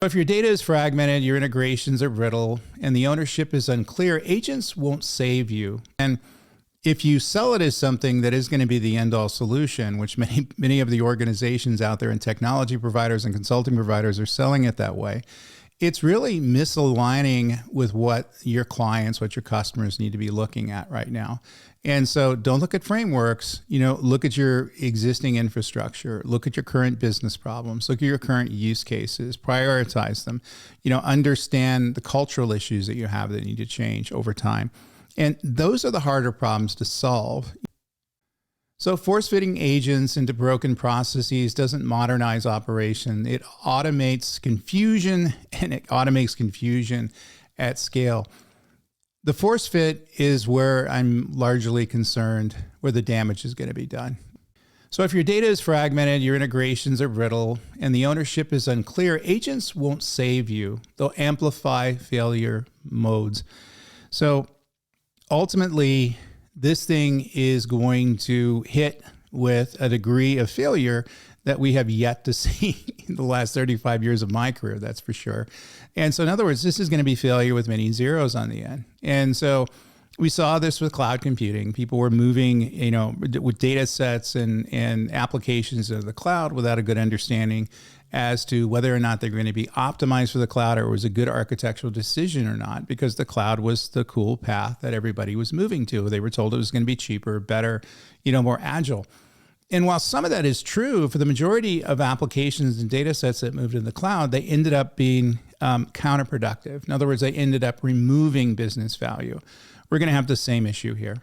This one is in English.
If your data is fragmented, your integrations are brittle, and the ownership is unclear, agents won't save you. And if you sell it as something that is going to be the end-all solution, which many of the organizations out there and technology providers and consulting providers are selling it that way, it's really misaligning with what your clients, what your customers need to be looking at right now. And so don't look at frameworks, look at your existing infrastructure, look at your current business problems, look at your current use cases, prioritize them, understand the cultural issues that you have that need to change over time. And those are the harder problems to solve. So force-fitting agents into broken processes doesn't modernize operation. It automates confusion, and it automates confusion at scale. The force fit is where I'm largely concerned, where the damage is going to be done. So if your data is fragmented, your integrations are brittle, and the ownership is unclear, agents won't save you. They'll amplify failure modes. So ultimately, this thing is going to hit with a degree of failure that we have yet to see in the last 35 years of my career, that's for sure. And so in other words, this is going to be failure with many zeros on the end. And so we saw this with cloud computing. People were moving, with data sets and applications to the cloud without a good understanding as to whether or not they're going to be optimized for the cloud or it was a good architectural decision or not, because the cloud was the cool path that everybody was moving to. They were told it was going to be cheaper, better, more agile. And while some of that is true, for the majority of applications and data sets that moved in the cloud, they ended up being counterproductive. In other words, they ended up removing business value. We're going to have the same issue here.